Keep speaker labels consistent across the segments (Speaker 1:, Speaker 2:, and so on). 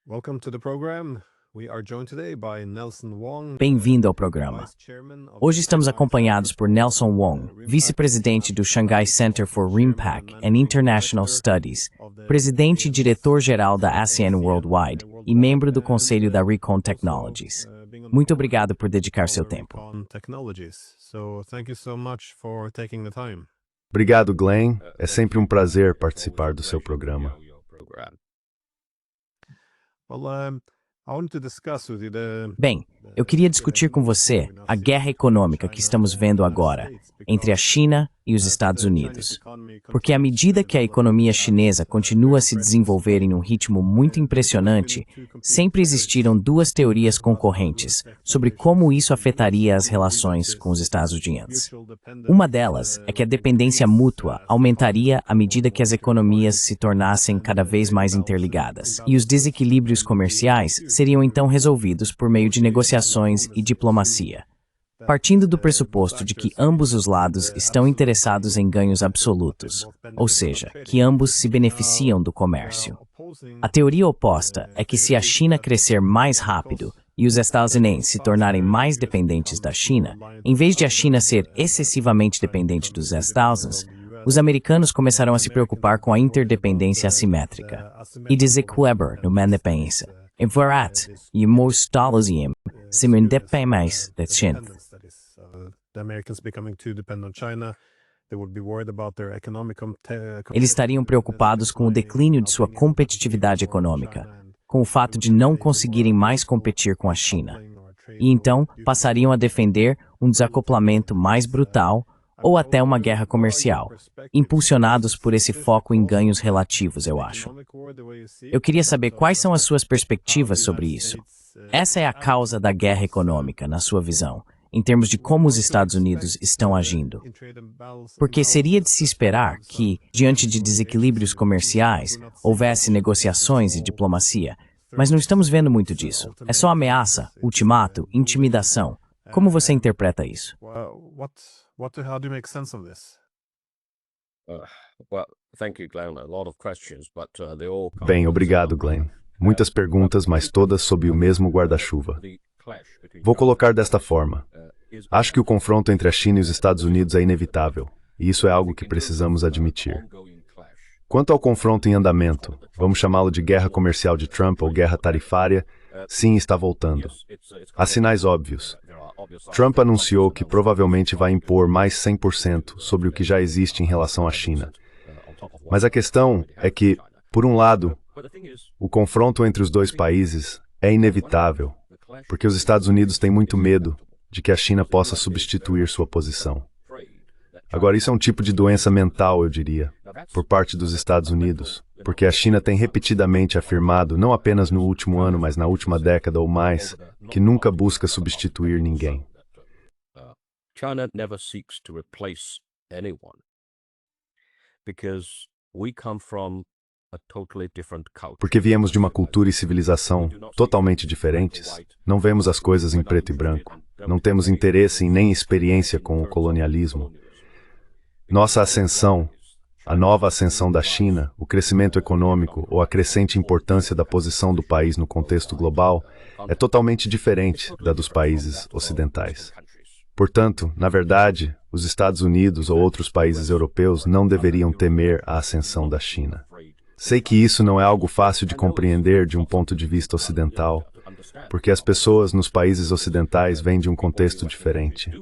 Speaker 1: Welcome to the program. We are joined today by Nelson Wong.
Speaker 2: Bem-vindo ao programa. Hoje estamos acompanhados por Nelson Wong, vice-presidente do Shanghai Center for RIMPAC and International Studies, presidente e diretor-geral da ASEAN Worldwide e membro do conselho da Recon Technologies. Muito obrigado por dedicar seu tempo.
Speaker 3: Obrigado, Glenn. É sempre um prazer participar do seu programa.
Speaker 2: Bem, eu queria discutir com você a guerra econômica que estamos vendo agora entre a China e os Estados Unidos. Porque à medida que a economia chinesa continua a se desenvolver em um ritmo muito impressionante, sempre existiram duas teorias concorrentes sobre como isso afetaria as relações com os Estados Unidos. Uma delas é que a dependência mútua aumentaria à medida que as economias se tornassem cada vez mais interligadas, e os desequilíbrios comerciais seriam então resolvidos por meio de negociações e diplomacia. Partindo do pressuposto de que ambos os lados estão interessados em ganhos absolutos, ou seja, que ambos se beneficiam do comércio. A teoria oposta é que se a China crescer mais rápido e os Estados Unidos se tornarem mais dependentes da China, em vez de a China ser excessivamente dependente dos Estados Unidos, os americanos começarão a se preocupar com a interdependência assimétrica e desequilíbrio no independência. Envarat e os Estados Unidos se independem mais da China. Eles estariam preocupados com o declínio de sua competitividade econômica, com o fato de não conseguirem mais competir com a China. E então passariam a defender um desacoplamento mais brutal ou até uma guerra comercial, impulsionados por esse foco em ganhos relativos, eu acho. Eu queria saber quais são as suas perspectivas sobre isso. Essa é a causa da guerra econômica, na sua visão, em termos de como os Estados Unidos estão agindo. Porque seria de se esperar que, diante de desequilíbrios comerciais, houvesse negociações e diplomacia, mas não estamos vendo muito disso. É só ameaça, ultimato, intimidação. Como você interpreta isso?
Speaker 1: How do you make sense of this?
Speaker 3: Bem, obrigado, Glenn. Muitas perguntas, mas todas sob o mesmo guarda-chuva. Vou colocar desta forma. Acho que o confronto entre a China e os Estados Unidos é inevitável, e isso é algo que precisamos admitir. Quanto ao confronto em andamento, vamos chamá-lo de guerra comercial de Trump ou guerra tarifária, sim, está voltando. Há sinais óbvios. Trump anunciou que provavelmente vai impor mais 100% sobre o que já existe em relação à China. Mas a questão é que, por um lado, o confronto entre os dois países é inevitável, porque os Estados Unidos têm muito medo de que a China possa substituir sua posição. Agora, isso é um tipo de doença mental, eu diria, por parte dos Estados Unidos, porque a China tem repetidamente afirmado, não apenas no último ano, mas na última década ou mais, que nunca busca substituir ninguém.
Speaker 4: China never seeks to replace anyone because we come from a totally different culture.
Speaker 3: Porque viemos de uma cultura e civilização totalmente diferentes, não vemos as coisas em preto e branco, não temos interesse e nem experiência com o colonialismo. Nossa ascensão, a nova ascensão da China, o crescimento econômico ou a crescente importância da posição do país no contexto global é totalmente diferente da dos países ocidentais. Portanto, na verdade, os Estados Unidos ou outros países europeus não deveriam temer a ascensão da China. Sei que isso não é algo fácil de compreender de um ponto de vista ocidental, porque as pessoas nos países ocidentais vêm de um contexto diferente.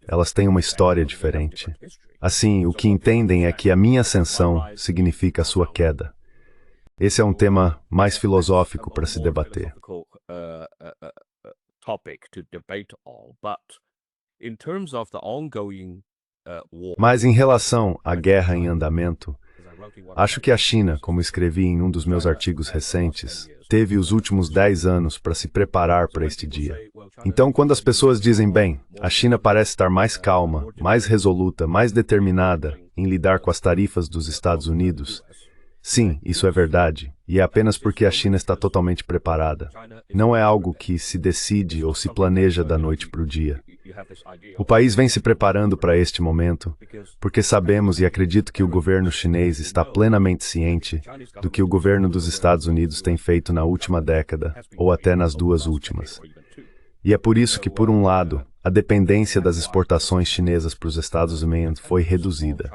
Speaker 3: Elas têm uma história diferente. Assim, o que entendem é que a minha ascensão significa a sua queda. Esse é um tema mais filosófico para se debater. Mas em relação à guerra em andamento, acho que a China, como escrevi em um dos meus artigos recentes, teve os últimos 10 anos para se preparar para este dia. Então, quando as pessoas dizem, bem, a China parece estar mais calma, mais resoluta, mais determinada em lidar com as tarifas dos Estados Unidos, sim, isso é verdade, e é apenas porque a China está totalmente preparada. Não é algo que se decide ou se planeja da noite para o dia. O país vem se preparando para este momento, porque sabemos e acredito que o governo chinês está plenamente ciente do que o governo dos Estados Unidos tem feito na última década, ou até nas duas últimas. E é por isso que, por um lado, a dependência das exportações chinesas para os Estados Unidos foi reduzida.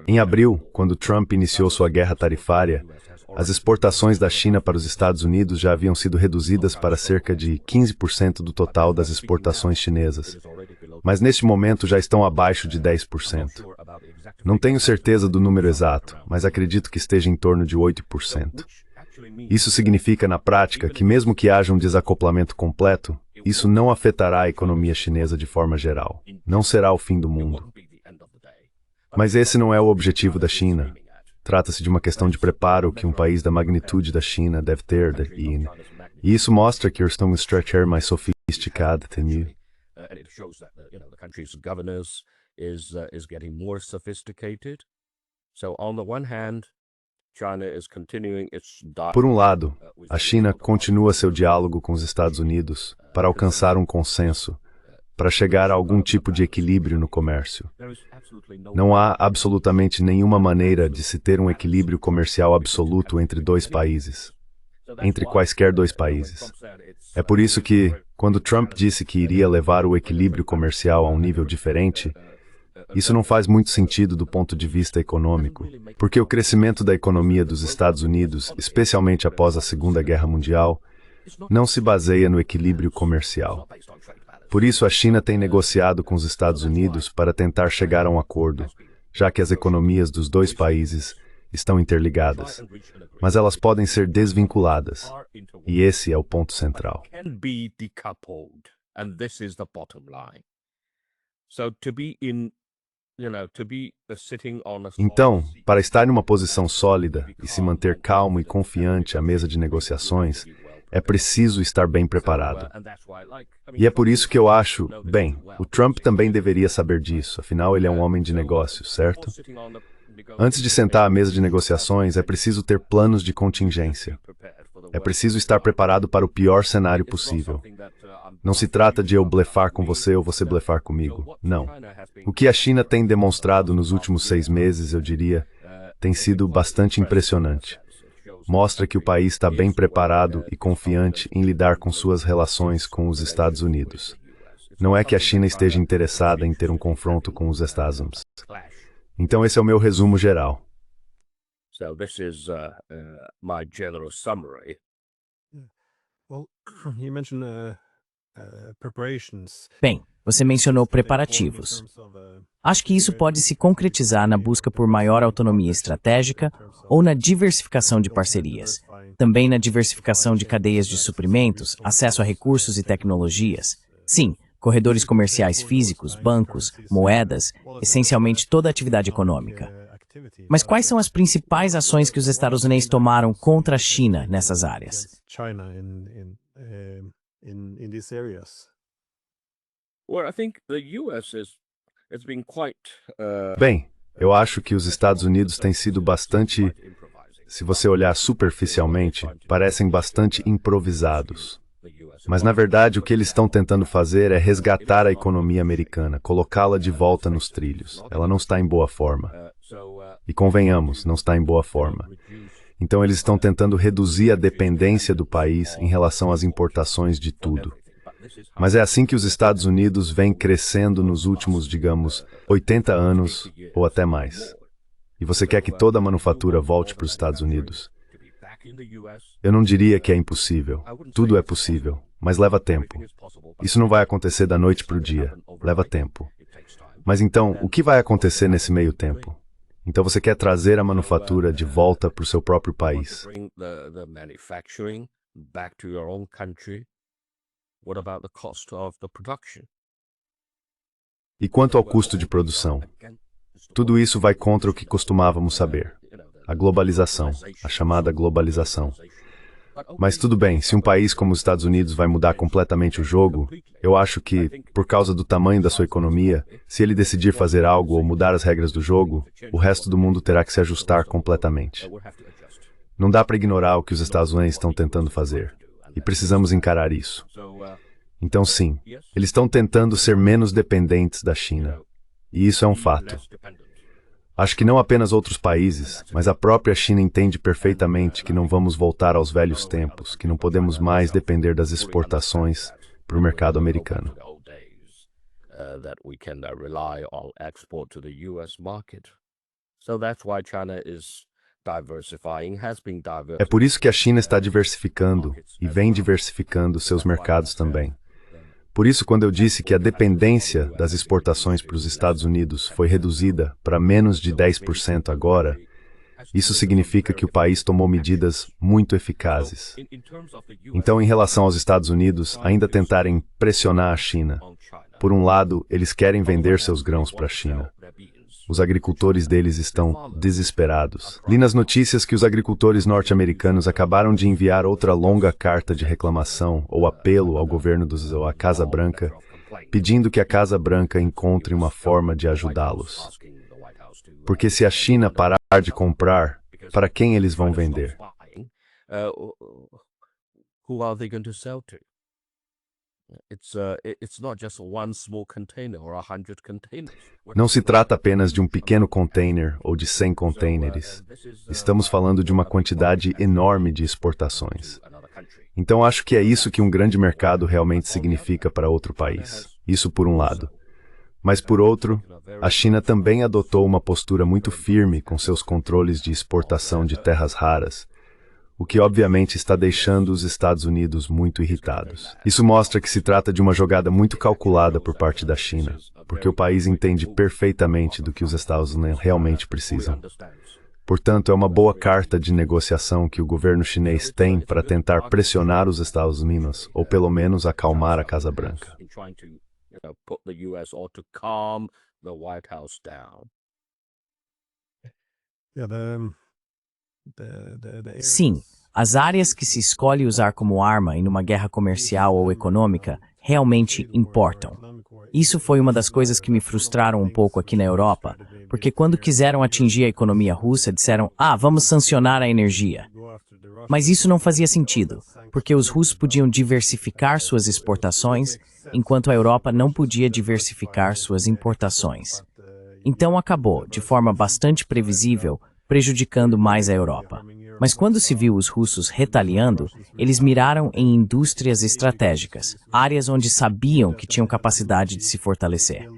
Speaker 3: Em abril, quando Trump iniciou sua guerra tarifária, as exportações da China para os Estados Unidos já haviam sido reduzidas para cerca de 15% do total das exportações chinesas. Mas neste momento já estão abaixo de 10%. Não tenho certeza do número exato, mas acredito que esteja em torno de 8%. Isso significa, na prática, que mesmo que haja um desacoplamento completo, isso não afetará a economia chinesa de forma geral. Não será o fim do mundo. Mas esse não é o objetivo da China. Trata-se de uma questão de preparo que um país da magnitude da China deve ter, e isso mostra que eles estão um structure mais sofisticado, entendeu? Por um lado, a China continua seu diálogo com os Estados Unidos para alcançar um consenso, para chegar a algum tipo de equilíbrio no comércio. Não há absolutamente nenhuma maneira de se ter um equilíbrio comercial absoluto entre dois países, entre quaisquer dois países. É por isso que, quando Trump disse que iria levar o equilíbrio comercial a um nível diferente, isso não faz muito sentido do ponto de vista econômico, porque o crescimento da economia dos Estados Unidos, especialmente após a Segunda Guerra Mundial, não se baseia no equilíbrio comercial. Por isso, a China tem negociado com os Estados Unidos para tentar chegar a um acordo, já que as economias dos dois países estão interligadas, mas elas podem ser desvinculadas, e esse é o ponto central. Então, para estar em uma posição sólida e se manter calmo e confiante à mesa de negociações, é preciso estar bem preparado. E é por isso que eu acho, bem, o Trump também deveria saber disso, afinal ele é um homem de negócios, certo? Antes de sentar à mesa de negociações, é preciso ter planos de contingência. É preciso estar preparado para o pior cenário possível. Não se trata de eu blefar com você ou você blefar comigo. Não. O que a China tem demonstrado nos últimos 6 meses, eu diria, tem sido bastante impressionante. Mostra que o país está bem preparado e confiante em lidar com suas relações com os Estados Unidos. Não é que a China esteja interessada em ter um confronto com os Estados Unidos. Então esse é o meu resumo geral.
Speaker 4: So this is my general summary.
Speaker 1: Well, you mentioned preparations.
Speaker 2: Bem, você mencionou preparativos. Acho que isso pode se concretizar na busca por maior autonomia estratégica ou na diversificação de parcerias. Também na diversificação de cadeias de suprimentos, acesso a recursos e tecnologias. Sim, corredores comerciais físicos, bancos, moedas, essencialmente toda a atividade econômica. Mas quais são as principais ações que os Estados Unidos tomaram contra a China nessas áreas?
Speaker 3: Bem, eu acho que os Estados Unidos têm sido bastante, se você olhar superficialmente, parecem bastante improvisados. Mas, na verdade, o que eles estão tentando fazer é resgatar a economia americana, colocá-la de volta nos trilhos. Ela não está em boa forma. E convenhamos, não está em boa forma. Então, eles estão tentando reduzir a dependência do país em relação às importações de tudo. Mas é assim que os Estados Unidos vêm crescendo nos últimos, digamos, 80 anos ou até mais. E você quer que toda a manufatura volte para os Estados Unidos? Eu não diria que é impossível. Tudo é possível, mas leva tempo. Isso não vai acontecer da noite para o dia. Leva tempo. Mas então, o que vai acontecer nesse meio tempo? Então você quer trazer a manufatura de volta para o seu próprio país. E quanto ao custo de produção? Tudo isso vai contra o que costumávamos saber. A globalização, a chamada globalização. Mas tudo bem, se um país como os Estados Unidos vai mudar completamente o jogo, eu acho que, por causa do tamanho da sua economia, se ele decidir fazer algo ou mudar as regras do jogo, o resto do mundo terá que se ajustar completamente. Não dá para ignorar o que os Estados Unidos estão tentando fazer, e precisamos encarar isso. Então sim, eles estão tentando ser menos dependentes da China, e isso é um fato. Acho que não apenas outros países, mas a própria China entende perfeitamente que não vamos voltar aos velhos tempos, que não podemos mais depender das exportações para o mercado americano. É por isso que a China está diversificando e vem diversificando seus mercados também. Por isso, quando eu disse que a dependência das exportações para os Estados Unidos foi reduzida para menos de 10% agora, isso significa que o país tomou medidas muito eficazes. Então, em relação aos Estados Unidos, ainda tentarem pressionar a China. Por um lado, eles querem vender seus grãos para a China. Os agricultores deles estão desesperados. Li nas notícias que os agricultores norte-americanos acabaram de enviar outra longa carta de reclamação ou apelo ao governo ou à Casa Branca, pedindo que a Casa Branca encontre uma forma de ajudá-los. Porque se a China parar de comprar, para quem eles vão vender? Não se trata apenas de um pequeno container ou de 100 containers. Estamos falando de uma quantidade enorme de exportações. Então acho que é isso que um grande mercado realmente significa para outro país. Isso por um lado. Mas por outro, a China também adotou uma postura muito firme com seus controles de exportação de terras raras, o que obviamente está deixando os Estados Unidos muito irritados. Isso mostra que se trata de uma jogada muito calculada por parte da China, porque o país entende perfeitamente do que os Estados Unidos realmente precisam. Portanto, é uma boa carta de negociação que o governo chinês tem para tentar pressionar os Estados Unidos, ou pelo menos acalmar a Casa Branca.
Speaker 2: Sim, as áreas que se escolhe usar como arma em uma guerra comercial ou econômica realmente importam. Isso foi uma das coisas que me frustraram um pouco aqui na Europa, porque quando quiseram atingir a economia russa, disseram, vamos sancionar a energia. Mas isso não fazia sentido, porque os russos podiam diversificar suas exportações, enquanto a Europa não podia diversificar suas importações. Então acabou, de forma bastante previsível, prejudicando mais a Europa. Mas quando se viu os russos retaliando, eles miraram em indústrias estratégicas, áreas onde sabiam que tinham capacidade de se fortalecer.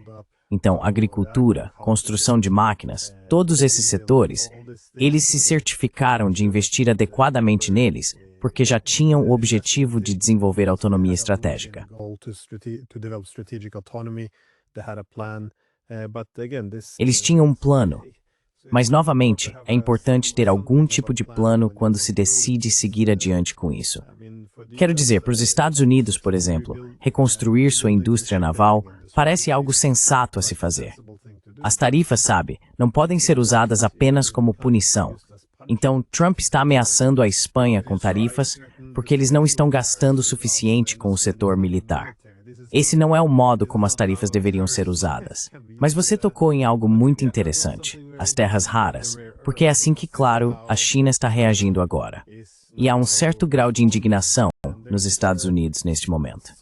Speaker 2: Então, agricultura, construção de máquinas, todos esses setores, eles se certificaram de investir adequadamente neles, porque já tinham o objetivo de desenvolver autonomia estratégica. Eles tinham um plano. Mas, novamente, é importante ter algum tipo de plano quando se decide seguir adiante com isso. Quero dizer, para os Estados Unidos, por exemplo, reconstruir sua indústria naval parece algo sensato a se fazer. As tarifas, sabe, não podem ser usadas apenas como punição. Então, Trump está ameaçando a Espanha com tarifas porque eles não estão gastando o suficiente com o setor militar. Esse não é o modo como as tarifas deveriam ser usadas. Mas você tocou em algo muito interessante, as terras raras, porque é assim que, claro, a China está reagindo agora. E há um certo grau de indignação nos Estados Unidos neste momento.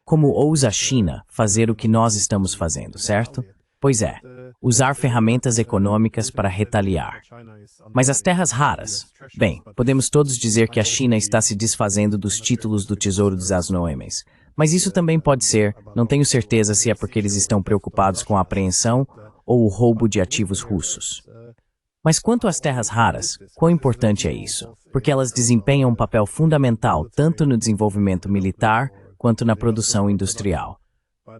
Speaker 2: Como ousa a China fazer o que nós estamos fazendo, certo? Pois é, usar ferramentas econômicas para retaliar. Mas as terras raras? Bem, podemos todos dizer que a China está se desfazendo dos títulos do Tesouro dos Asnoemes. Mas isso também pode ser, não tenho certeza se é porque eles estão preocupados com a apreensão ou o roubo de ativos russos. Mas quanto às terras raras, quão importante é isso? Porque elas desempenham um papel fundamental tanto no desenvolvimento militar quanto na produção industrial.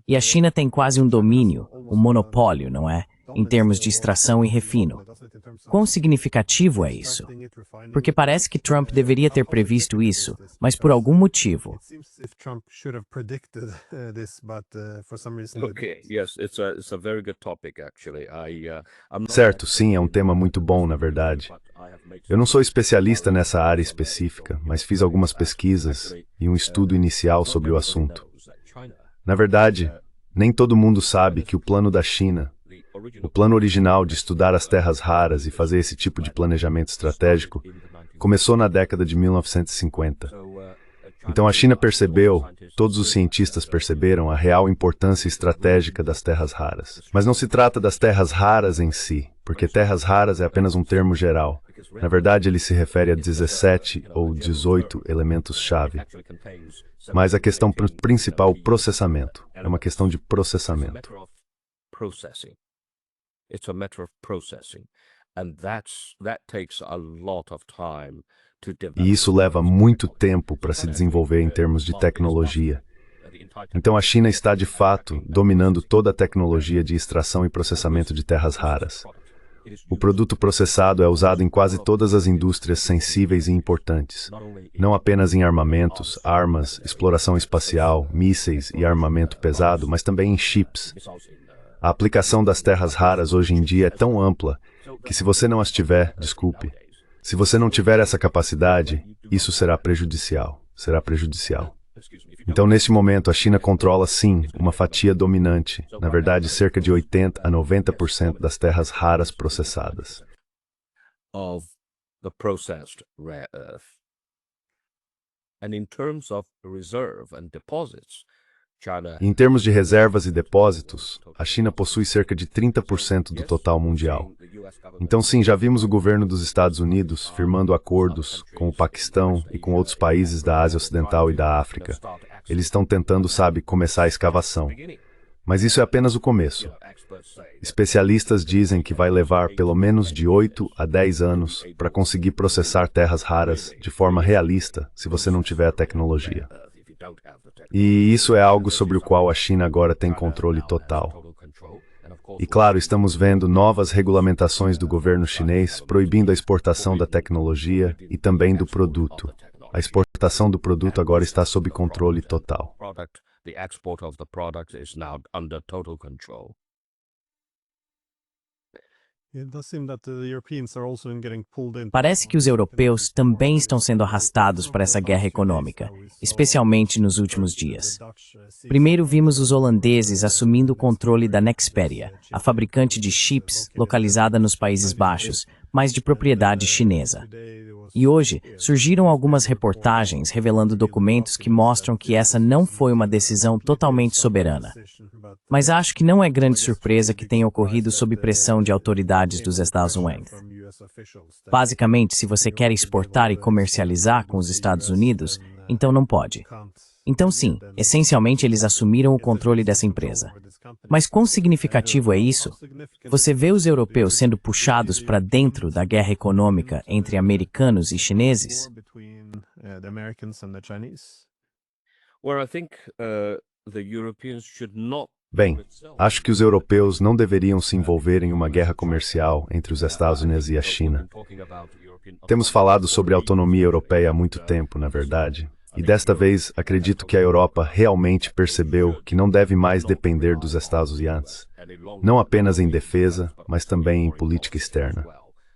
Speaker 2: E a China tem quase um domínio, um monopólio, não é? em termos de extração e refino. Quão significativo é isso? Porque parece que Trump deveria ter previsto isso, mas por algum motivo.
Speaker 4: Okay, yes, it's a very good topic actually. I'm not
Speaker 3: Certo, sim, é um tema muito bom, na verdade. Eu não sou especialista nessa área específica, mas fiz algumas pesquisas e um estudo inicial sobre o assunto. Na verdade, nem todo mundo sabe que o plano da China, o plano original de estudar as terras raras e fazer esse tipo de planejamento estratégico, começou na década de 1950. Então a China percebeu, todos os cientistas perceberam a real importância estratégica das terras raras. Mas não se trata das terras raras em si, porque terras raras é apenas um termo geral. Na verdade, ele se refere a 17 ou 18 elementos-chave. Mas a questão principal, o processamento, é uma questão de processamento.
Speaker 4: It's a matter of processing, and that takes a lot of time to develop.
Speaker 3: E isso leva muito tempo para se desenvolver em termos de tecnologia. Então a China está, de fato, dominando toda a tecnologia de extração e processamento de terras raras. O produto processado é usado em quase todas as indústrias sensíveis e importantes, não apenas em armamentos, armas, exploração espacial, mísseis e armamento pesado, mas também em chips. A aplicação das terras raras hoje em dia é tão ampla que se você não as tiver, desculpe, se você não tiver essa capacidade, isso será prejudicial. Então, nesse momento, a China controla, sim, uma fatia dominante, na verdade, cerca de 80 a 90% das terras raras processadas.
Speaker 4: Of the processed rare earth. And in terms of reserve and deposits, China
Speaker 3: Em termos de reservas e depósitos, a China possui cerca de 30% do total mundial. Então, sim, já vimos o governo dos Estados Unidos firmando acordos com o Paquistão e com outros países da Ásia Ocidental e da África. Eles estão tentando, começar a escavação. Mas isso é apenas o começo. Especialistas dizem que vai levar pelo menos de 8 a 10 anos para conseguir processar terras raras de forma realista se você não tiver a tecnologia. E isso é algo sobre o qual a China agora tem controle total. E claro, estamos vendo novas regulamentações do governo chinês proibindo a exportação da tecnologia e também do produto. A exportação do produto agora está sob controle total.
Speaker 4: the export of the product is now under total control.
Speaker 2: Parece que os europeus também estão sendo arrastados para essa guerra econômica, especialmente nos últimos dias. Primeiro vimos os holandeses assumindo o controle da Nexperia, a fabricante de chips localizada nos Países Baixos, mas de propriedade chinesa. E hoje, surgiram algumas reportagens revelando documentos que mostram que essa não foi uma decisão totalmente soberana. Mas acho que não é grande surpresa que tenha ocorrido sob pressão de autoridades dos Estados Unidos. Basicamente, se você quer exportar e comercializar com os Estados Unidos, então não pode. Então sim, essencialmente eles assumiram o controle dessa empresa. Mas quão significativo é isso? Você vê os europeus sendo puxados para dentro da guerra econômica entre americanos e chineses?
Speaker 4: Where I think the Europeans should not.
Speaker 3: Bem, acho que os europeus não deveriam se envolver em uma guerra comercial entre os Estados Unidos e a China. Temos falado sobre a autonomia europeia há muito tempo, na verdade. E desta vez, acredito que a Europa realmente percebeu que não deve mais depender dos Estados Unidos, não apenas em defesa, mas também em política externa.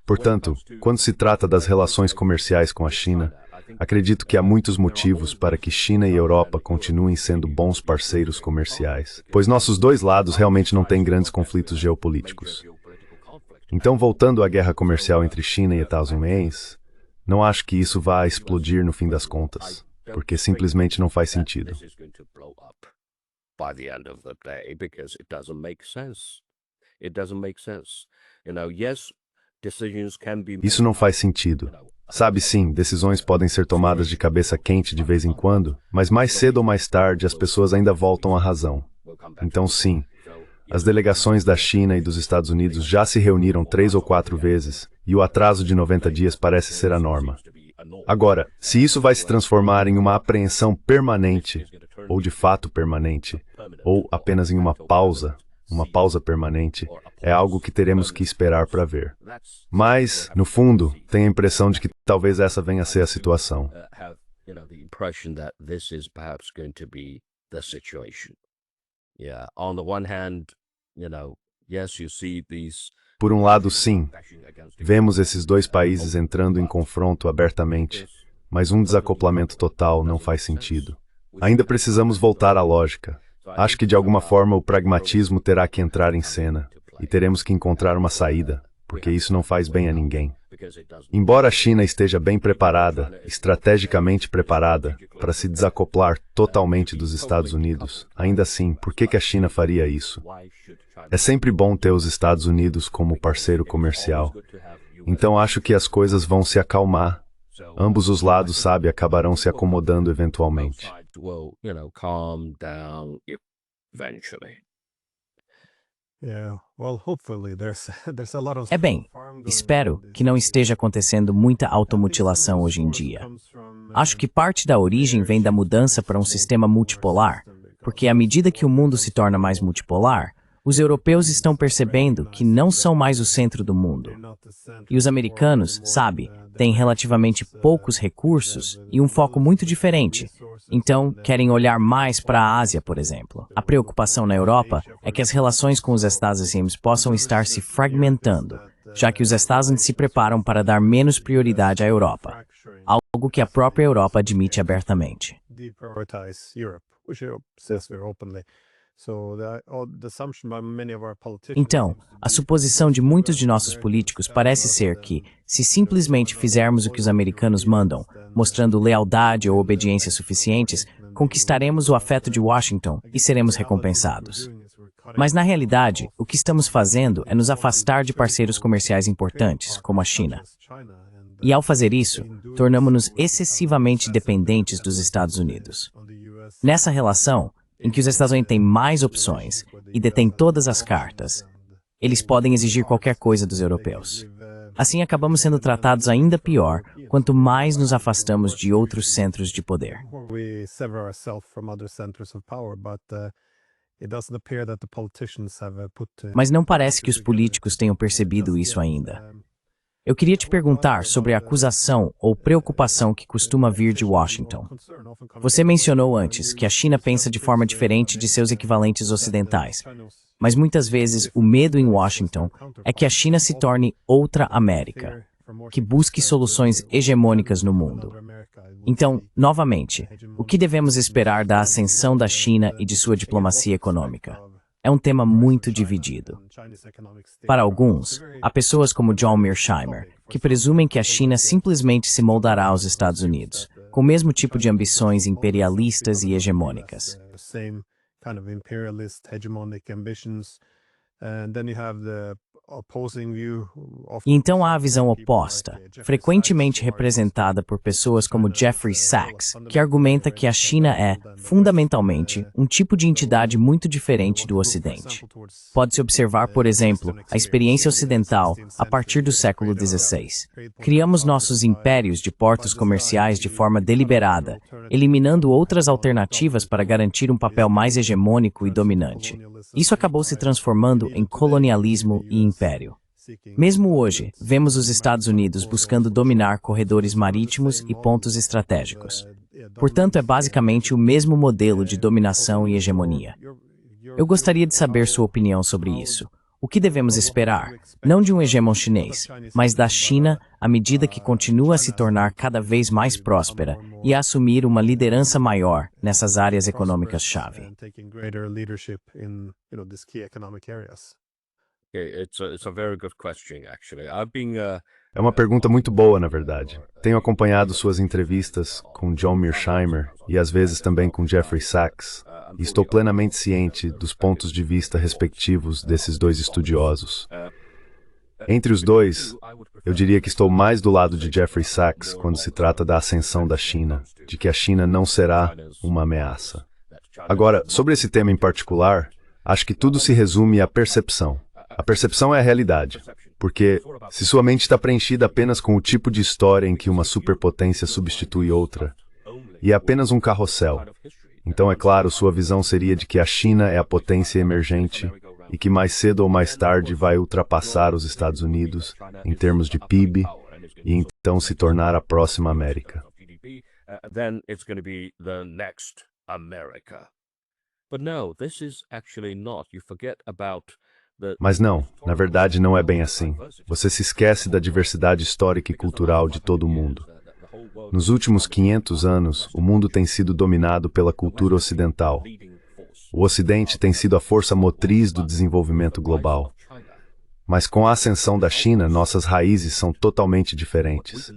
Speaker 3: Portanto, quando se trata das relações comerciais com a China, acredito que há muitos motivos para que China e Europa continuem sendo bons parceiros comerciais, pois nossos dois lados realmente não têm grandes conflitos geopolíticos. Então, voltando à guerra comercial entre China e Estados Unidos, não acho que isso vá explodir no fim das contas. Porque simplesmente não faz sentido. Isso não faz sentido. Sabe, sim, decisões podem ser tomadas de cabeça quente de vez em quando, mas mais cedo ou mais tarde as pessoas ainda voltam à razão. Então, sim, as delegações da China e dos Estados Unidos já se reuniram 3 ou 4 vezes, e o atraso de 90 dias parece ser a norma. Agora, se isso vai se transformar em uma apreensão permanente, ou de fato permanente, ou apenas em uma pausa, uma pausa permanente, é algo que teremos que esperar para ver. Mas, no fundo, tenho a impressão de que talvez essa venha a ser a situação. Por um lado, sim, vemos esses dois países entrando em confronto abertamente, mas um desacoplamento total não faz sentido. Ainda precisamos voltar à lógica. Acho que de alguma forma o pragmatismo terá que entrar em cena, e teremos que encontrar uma saída, porque isso não faz bem a ninguém. Embora a China esteja bem preparada, estrategicamente preparada, para se desacoplar totalmente dos Estados Unidos, ainda assim, por que a China faria isso? É sempre bom ter os Estados Unidos como parceiro comercial. Então acho que as coisas vão se acalmar. Ambos os lados, sabe, acabarão se acomodando eventualmente.
Speaker 2: É bem, espero que não esteja acontecendo muita automutilação hoje em dia. Acho que parte da origem vem da mudança para um sistema multipolar, porque à medida que o mundo se torna mais multipolar, os europeus estão percebendo que não são mais o centro do mundo. E os americanos, sabe, têm relativamente poucos recursos e um foco muito diferente. Então, querem olhar mais para a Ásia, por exemplo. A preocupação na Europa é que as relações com os Estados Unidos possam estar se fragmentando, já que os Estados Unidos se preparam para dar menos prioridade à Europa, algo que a própria Europa admite abertamente. Então, a suposição de muitos de nossos políticos parece ser que, se simplesmente fizermos o que os americanos mandam, mostrando lealdade ou obediência suficientes, conquistaremos o afeto de Washington e seremos recompensados. Mas, na realidade, o que estamos fazendo é nos afastar de parceiros comerciais importantes, como a China. E, ao fazer isso, tornamos-nos excessivamente dependentes dos Estados Unidos. Nessa relação, em que os Estados Unidos têm mais opções e detêm todas as cartas, eles podem exigir qualquer coisa dos europeus. Assim, acabamos sendo tratados ainda pior quanto mais nos afastamos de outros centros de poder. Mas não parece que os políticos tenham percebido isso ainda. Eu queria te perguntar sobre a acusação ou preocupação que costuma vir de Washington. Você mencionou antes que a China pensa de forma diferente de seus equivalentes ocidentais, mas muitas vezes o medo em Washington é que a China se torne outra América, que busque soluções hegemônicas no mundo. Então, novamente, o que devemos esperar da ascensão da China e de sua diplomacia econômica? É um tema muito dividido. Para alguns, há pessoas como John Mearsheimer, que presumem que a China simplesmente se moldará aos Estados Unidos, com o mesmo tipo de ambições imperialistas e hegemônicas. E então há a visão oposta, frequentemente representada por pessoas como Jeffrey Sachs, que argumenta que a China é, fundamentalmente, um tipo de entidade muito diferente do Ocidente. Pode-se observar, por exemplo, a experiência ocidental a partir do século XVI. Criamos nossos impérios de portos comerciais de forma deliberada, eliminando outras alternativas para garantir um papel mais hegemônico e dominante. Isso acabou se transformando em colonialismo e império. Mesmo hoje, vemos os Estados Unidos buscando dominar corredores marítimos e pontos estratégicos. Portanto, é basicamente o mesmo modelo de dominação e hegemonia. Eu gostaria de saber sua opinião sobre isso. O que devemos esperar, não de um hegemon chinês, mas da China à medida que continua a se tornar cada vez mais próspera e a assumir uma liderança maior nessas áreas econômicas-chave?
Speaker 3: É uma pergunta muito boa, na verdade. Tenho acompanhado suas entrevistas com John Mearsheimer e às vezes também com Jeffrey Sachs, e estou plenamente ciente dos pontos de vista respectivos desses dois estudiosos. Entre os dois, eu diria que estou mais do lado de Jeffrey Sachs quando se trata da ascensão da China, de que a China não será uma ameaça. Agora, sobre esse tema em particular, acho que tudo se resume à percepção. A percepção é a realidade, porque se sua mente está preenchida apenas com o tipo de história em que uma superpotência substitui outra, e é apenas um carrossel, então é claro, sua visão seria de que a China é a potência emergente e que mais cedo ou mais tarde vai ultrapassar os Estados Unidos em termos de PIB e então se tornar a próxima América.
Speaker 4: Then it's going to be the next America. But no, this is actually not. You forget about the...
Speaker 3: Mas não, na verdade não é bem assim. Você se esquece da diversidade histórica e cultural de todo o mundo. Nos últimos 500 anos, o mundo tem sido dominado pela cultura ocidental. O Ocidente tem sido a força motriz do desenvolvimento global. Mas com a ascensão da China, nossas raízes são totalmente diferentes.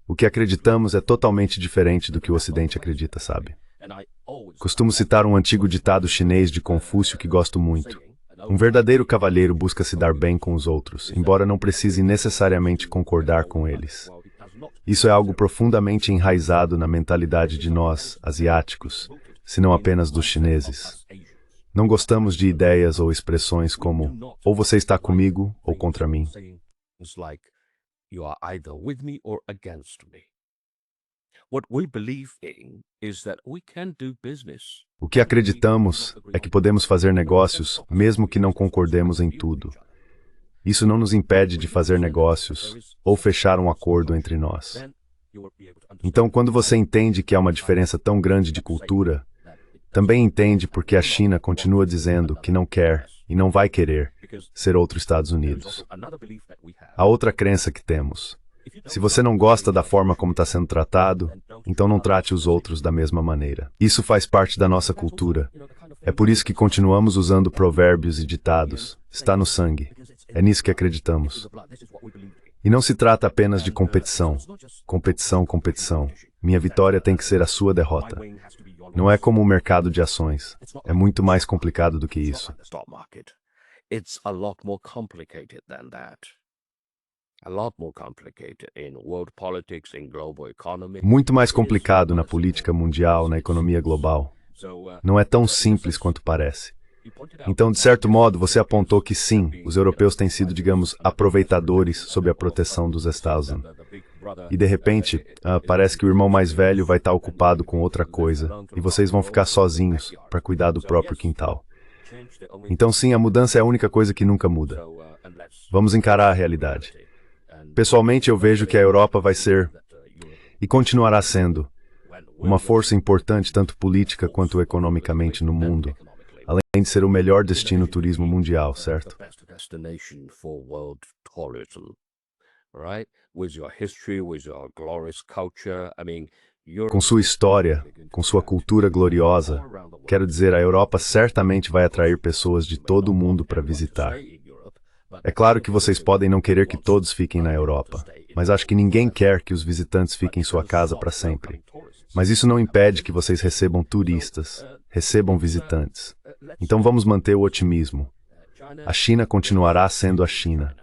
Speaker 3: O que acreditamos é totalmente diferente do que o Ocidente acredita, sabe? Costumo citar um antigo ditado chinês de Confúcio que gosto muito. Um verdadeiro cavalheiro busca se dar bem com os outros, embora não precise necessariamente concordar com eles. Isso é algo profundamente enraizado na mentalidade de nós, asiáticos, se não apenas dos chineses. Não gostamos de ideias ou expressões como ou você está comigo ou contra mim.
Speaker 4: You are either with me or against me. What we believe in is that we can do business.
Speaker 3: O que acreditamos é que podemos fazer negócios mesmo que não concordemos em tudo. Isso não nos impede de fazer negócios ou fechar um acordo entre nós. Então, quando você entende que há uma diferença tão grande de cultura, também entende porque a China continua dizendo que não quer e não vai querer ser outro Estados Unidos. A outra crença que temos: se você não gosta da forma como está sendo tratado, então não trate os outros da mesma maneira. Isso faz parte da nossa cultura. É por isso que continuamos usando provérbios e ditados. Está no sangue. É nisso que acreditamos. E não se trata apenas de competição. Competição, competição. Minha vitória tem que ser a sua derrota. Não é como o mercado de ações. É muito mais complicado do que isso.
Speaker 4: It's a lot more complicated than that. A lot more complicated in world politics, in global economy.
Speaker 3: Muito mais complicado na política mundial, na economia global. Não é tão simples quanto parece. Então, de certo modo, você apontou que sim, os europeus têm sido, digamos, aproveitadores sob a proteção dos Stausen. E de repente, parece que o irmão mais velho vai estar ocupado com outra coisa e vocês vão ficar sozinhos para cuidar do próprio quintal. Então sim, a mudança é a única coisa que nunca muda. Vamos encarar a realidade. Pessoalmente, eu vejo que a Europa vai ser, e continuará sendo, uma força importante tanto política quanto economicamente no mundo, além de ser o melhor destino turismo mundial, certo? Com sua história, com sua cultura gloriosa, quero dizer, a Europa certamente vai atrair pessoas de todo o mundo para visitar. É claro que vocês podem não querer que todos fiquem na Europa, mas acho que ninguém quer que os visitantes fiquem em sua casa para sempre. Mas isso não impede que vocês recebam turistas, recebam visitantes. Então vamos manter o otimismo. A China continuará sendo a China.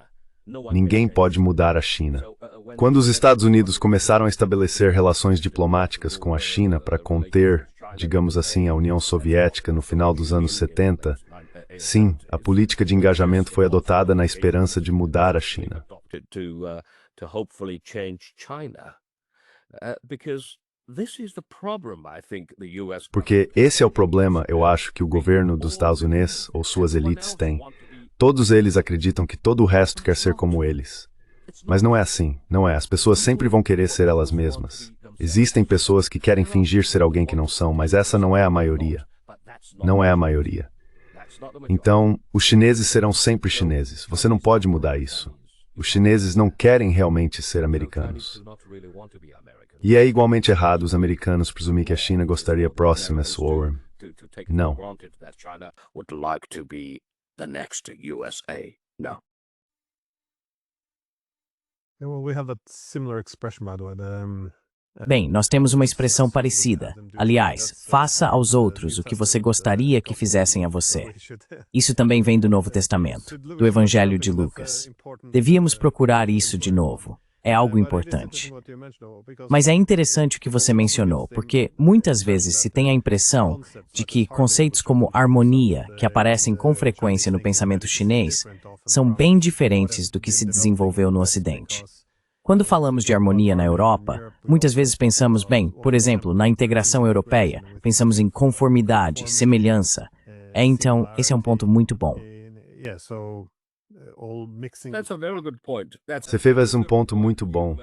Speaker 3: Ninguém pode mudar a China. Quando os Estados Unidos começaram a estabelecer relações diplomáticas com a China para conter, digamos assim, a União Soviética no final dos anos 70, sim, a política de engajamento foi adotada na esperança de mudar a China. Porque esse é o problema, eu acho, que o governo dos Estados Unidos ou suas elites têm. Todos eles acreditam que todo o resto quer ser como eles. Mas não é assim, não é. As pessoas sempre vão querer ser elas mesmas. Existem pessoas que querem fingir ser alguém que não são, mas essa não é a maioria. Não é a maioria. Então, os chineses serão sempre chineses. Você não pode mudar isso. Os chineses não querem realmente ser americanos. E é igualmente errado os americanos presumir que a China gostaria próxima a Swarm. Não.
Speaker 4: The next USA. No.
Speaker 1: Yeah, well, we have that similar expression, by the way.
Speaker 2: Bem, nós temos uma expressão parecida. Aliás, faça aos outros o que você gostaria que fizessem a você. Isso também vem do Novo Testamento, do Evangelho de Lucas. Devíamos procurar isso de novo. É algo importante. Mas é interessante o que você mencionou, porque muitas vezes se tem a impressão de que conceitos como harmonia, que aparecem com frequência no pensamento chinês, são bem diferentes do que se desenvolveu no Ocidente. Quando falamos de harmonia na Europa, muitas vezes pensamos, bem, por exemplo, na integração europeia, pensamos em conformidade, semelhança. Então, esse é um ponto muito bom.
Speaker 4: That's a very good point. That's
Speaker 3: Você fez um ponto muito bom.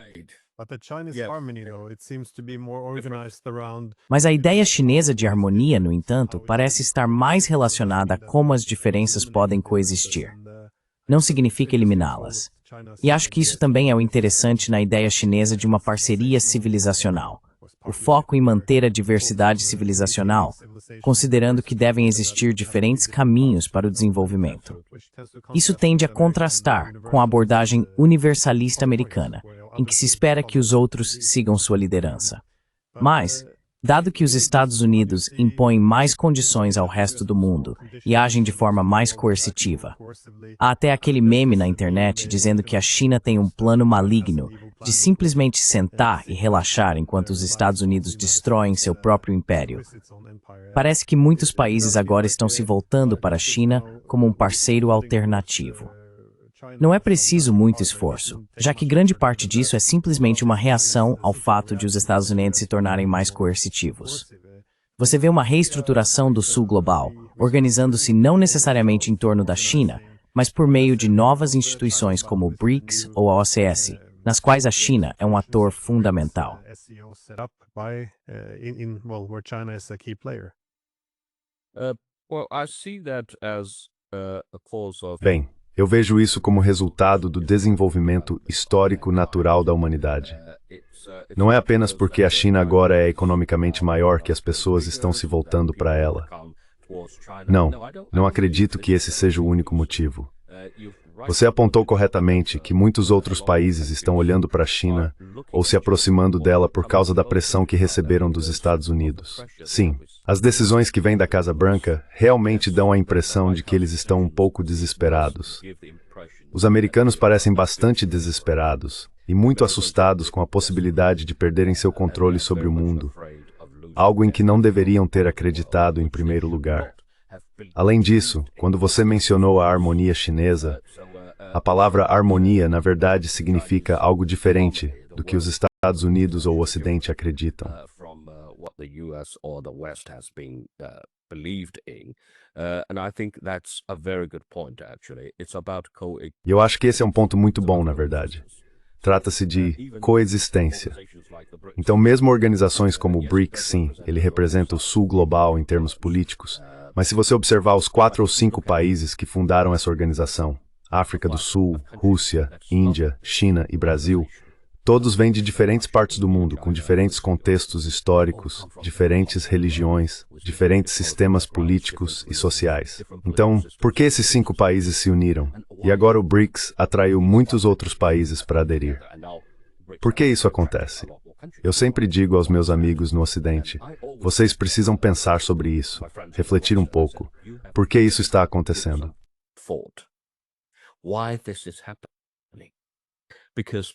Speaker 1: But the Chinese
Speaker 4: Yes.
Speaker 1: harmony, though, it seems to be more organized around
Speaker 2: Mas a ideia chinesa de harmonia, no entanto, parece estar mais relacionada a como as diferenças podem coexistir. Não significa eliminá-las. E acho que isso também é o interessante na ideia chinesa de uma parceria civilizacional. O foco em manter a diversidade civilizacional, considerando que devem existir diferentes caminhos para o desenvolvimento. Isso tende a contrastar com a abordagem universalista americana, em que se espera que os outros sigam sua liderança. Mas, dado que os Estados Unidos impõem mais condições ao resto do mundo e agem de forma mais coercitiva, há até aquele meme na internet dizendo que a China tem um plano maligno de simplesmente sentar e relaxar enquanto os Estados Unidos destroem seu próprio império. Parece que muitos países agora estão se voltando para a China como um parceiro alternativo. Não é preciso muito esforço, já que grande parte disso é simplesmente uma reação ao fato de os Estados Unidos se tornarem mais coercitivos. Você vê uma reestruturação do Sul global, organizando-se não necessariamente em torno da China, mas por meio de novas instituições como o BRICS ou a OCS, nas quais a China é um ator fundamental.
Speaker 1: SCO set up by where China is a key player.
Speaker 4: well, I see that as a cause of
Speaker 3: Bem, eu vejo isso como resultado do desenvolvimento histórico natural da humanidade. Não é apenas porque a China agora é economicamente maior que as pessoas estão se voltando para ela. Não, não acredito que esse seja o único motivo. Você apontou corretamente que muitos outros países estão olhando para a China ou se aproximando dela por causa da pressão que receberam dos Estados Unidos. Sim, as decisões que vêm da Casa Branca realmente dão a impressão de que eles estão um pouco desesperados. Os americanos parecem bastante desesperados e muito assustados com a possibilidade de perderem seu controle sobre o mundo, algo em que não deveriam ter acreditado em primeiro lugar. Além disso, quando você mencionou a harmonia chinesa, a palavra harmonia, na verdade, significa algo diferente do que os Estados Unidos ou o Ocidente acreditam.
Speaker 4: from what the US or the West has been believed in. And I think that's a very good point, actually. It's about
Speaker 3: E eu acho que esse é um ponto muito bom, na verdade. Trata-se de coexistência. Então, mesmo organizações como o BRICS, sim, ele representa o Sul global em termos políticos, mas se você observar os 4 ou 5 países que fundaram essa organização, África do Sul, Rússia, Índia, China e Brasil, todos vêm de diferentes partes do mundo, com diferentes contextos históricos, diferentes religiões, diferentes sistemas políticos e sociais. Então, por que esses 5 países se uniram? E agora o BRICS atraiu muitos outros países para aderir. Por que isso acontece? Eu sempre digo aos meus amigos no Ocidente, vocês precisam pensar sobre isso, refletir um pouco. Por que isso está acontecendo?
Speaker 4: Why this is happening? Because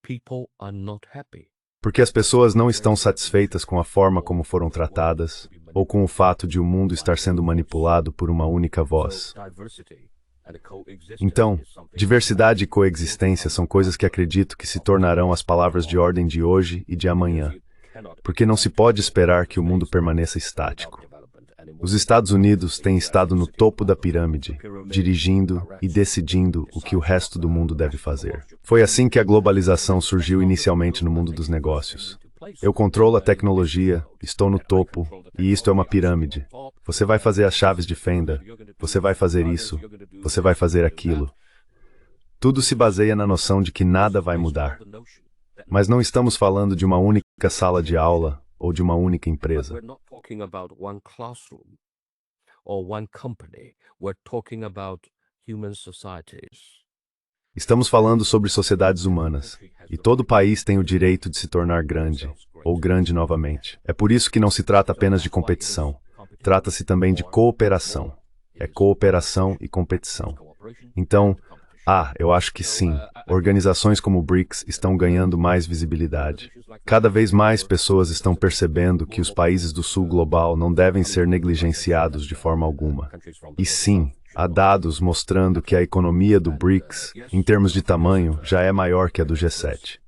Speaker 4: people are not happy.
Speaker 3: Porque as pessoas não estão satisfeitas com a forma como foram tratadas, ou com o fato de o mundo estar sendo manipulado por uma única voz. Então, diversidade e coexistência são coisas que acredito que se tornarão as palavras de ordem de hoje e de amanhã, porque não se pode esperar que o mundo permaneça estático. Os Estados Unidos têm estado no topo da pirâmide, dirigindo e decidindo o que o resto do mundo deve fazer. Foi assim que a globalização surgiu inicialmente no mundo dos negócios. Eu controlo a tecnologia, estou no topo, e isto é uma pirâmide. Você vai fazer as chaves de fenda, você vai fazer isso, você vai fazer aquilo. Tudo se baseia na noção de que nada vai mudar. Mas não estamos falando de uma única sala de aula ou de uma única empresa.
Speaker 4: We're not talking about one classroom or one company. We're talking about human societies.
Speaker 3: Estamos falando sobre sociedades humanas, e todo país tem o direito de se tornar grande, ou grande novamente. É por isso que não se trata apenas de competição. Trata-se também de cooperação. É cooperação e competição. Então, eu acho que sim. Organizações como o BRICS estão ganhando mais visibilidade. Cada vez mais pessoas estão percebendo que os países do Sul global não devem ser negligenciados de forma alguma. E sim, há dados mostrando que a economia do BRICS, em termos de tamanho, já é maior que a do G7.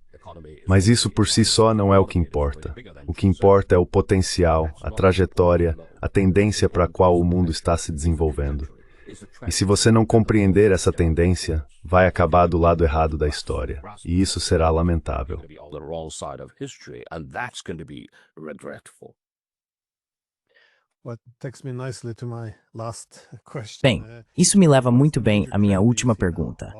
Speaker 3: Mas isso por si só não é o que importa. O que importa é o potencial, a trajetória, a tendência para a qual o mundo está se desenvolvendo. E se você não compreender essa tendência, vai acabar do lado errado da história. E isso será lamentável.
Speaker 2: Bem, isso me leva muito bem à minha última pergunta.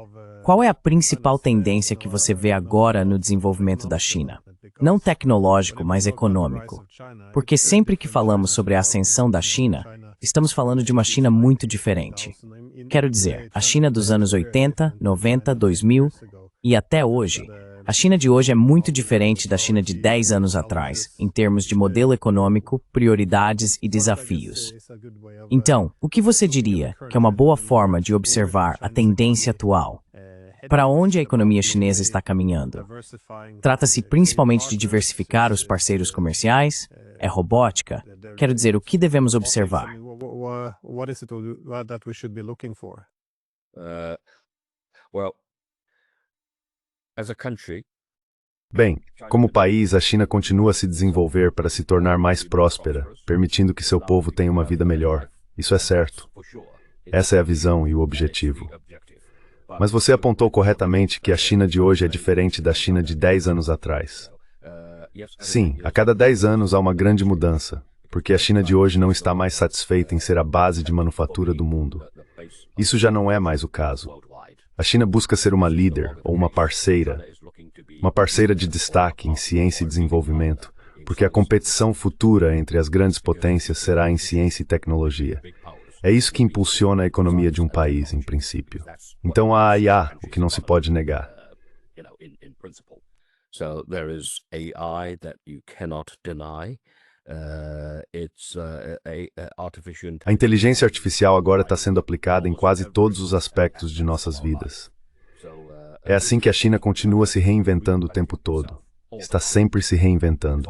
Speaker 2: Qual é a principal tendência que você vê agora no desenvolvimento da China? Não tecnológico, mas econômico. Porque sempre que falamos sobre a ascensão da China, estamos falando de uma China muito diferente. Quero dizer, a China dos anos 80, 90, 2000 e até hoje. A China de hoje é muito diferente da China de 10 anos atrás, em termos de modelo econômico, prioridades e desafios. Então, o que você diria que é uma boa forma de observar a tendência atual? Para onde a economia chinesa está caminhando? Trata-se principalmente de diversificar os parceiros comerciais? É robótica? Quero dizer, o que devemos observar?
Speaker 3: Bem, como país, a China continua a se desenvolver para se tornar mais próspera, permitindo que seu povo tenha uma vida melhor. Isso é certo. Essa é a visão e o objetivo. Mas você apontou corretamente que a China de hoje é diferente da China de 10 anos atrás. Sim, a cada 10 anos há uma grande mudança, porque a China de hoje não está mais satisfeita em ser a base de manufatura do mundo. Isso já não é mais o caso. A China busca ser uma líder ou uma parceira de destaque em ciência e desenvolvimento, porque a competição futura entre as grandes potências será em ciência e tecnologia. É isso que impulsiona a economia de um país, em princípio. Então há o que não se pode negar. A inteligência artificial agora está sendo aplicada em quase todos os aspectos de nossas vidas. É assim que a China continua se reinventando o tempo todo. Está sempre se reinventando.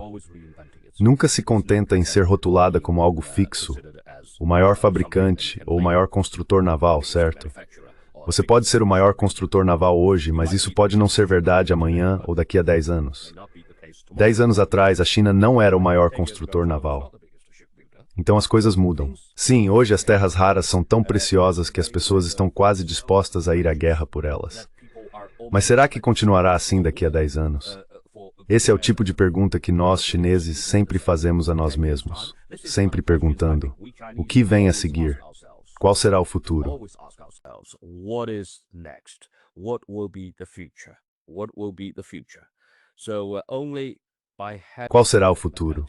Speaker 3: Nunca se contenta em ser rotulada como algo fixo, o maior fabricante ou o maior construtor naval, certo? Você pode ser o maior construtor naval hoje, mas isso pode não ser verdade amanhã ou daqui a 10 anos. 10 anos atrás, a China não era o maior construtor naval. Então as coisas mudam. Sim, hoje as terras raras são tão preciosas que as pessoas estão quase dispostas a ir à guerra por elas. Mas será que continuará assim daqui a 10 anos? Esse é o tipo de pergunta que nós, chineses, sempre fazemos a nós mesmos. Sempre perguntando, o que vem a seguir? Qual será o futuro? Qual será o futuro?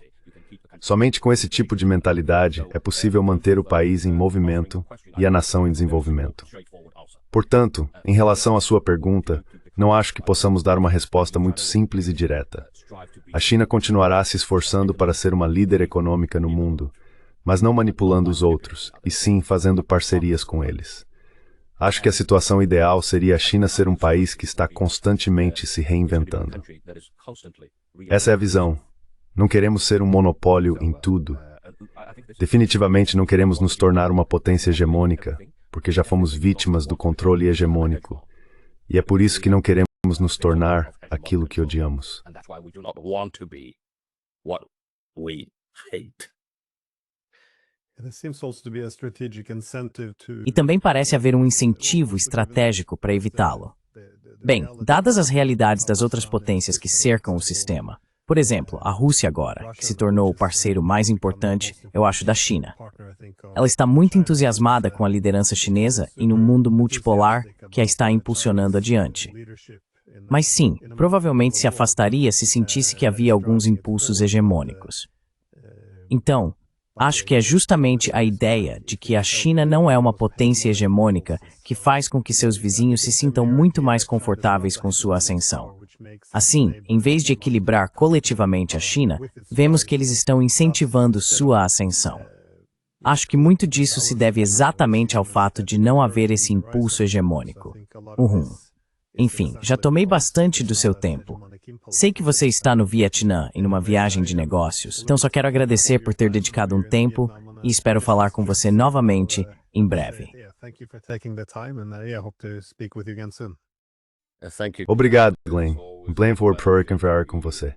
Speaker 3: Somente com esse tipo de mentalidade é possível manter o país em movimento e a nação em desenvolvimento. Portanto, em relação à sua pergunta, não acho que possamos dar uma resposta muito simples e direta. A China continuará se esforçando para ser uma líder econômica no mundo, mas não manipulando os outros, e sim fazendo parcerias com eles. Acho que a situação ideal seria a China ser um país que está constantemente se reinventando. Essa é a visão. Não queremos ser um monopólio em tudo. Definitivamente não queremos nos tornar uma potência hegemônica, porque já fomos vítimas do controle hegemônico. E é por isso que não queremos nos tornar aquilo que odiamos.
Speaker 2: E também parece haver um incentivo estratégico para evitá-lo. Bem, dadas as realidades das outras potências que cercam o sistema, por exemplo, a Rússia agora, que se tornou o parceiro mais importante, eu acho, da China. Ela está muito entusiasmada com a liderança chinesa em um mundo multipolar que a está impulsionando adiante. Mas sim, provavelmente se afastaria se sentisse que havia alguns impulsos hegemônicos. Então, acho que é justamente a ideia de que a China não é uma potência hegemônica que faz com que seus vizinhos se sintam muito mais confortáveis com sua ascensão. Assim, em vez de equilibrar coletivamente a China, vemos que eles estão incentivando sua ascensão. Acho que muito disso se deve exatamente ao fato de não haver esse impulso hegemônico. Enfim, já tomei bastante do seu tempo. Sei que você está no Vietnã em uma viagem de negócios, então só quero agradecer por ter dedicado um tempo e espero falar com você novamente em breve.
Speaker 3: Obrigado, Glenn. Um pleno for conversar com você.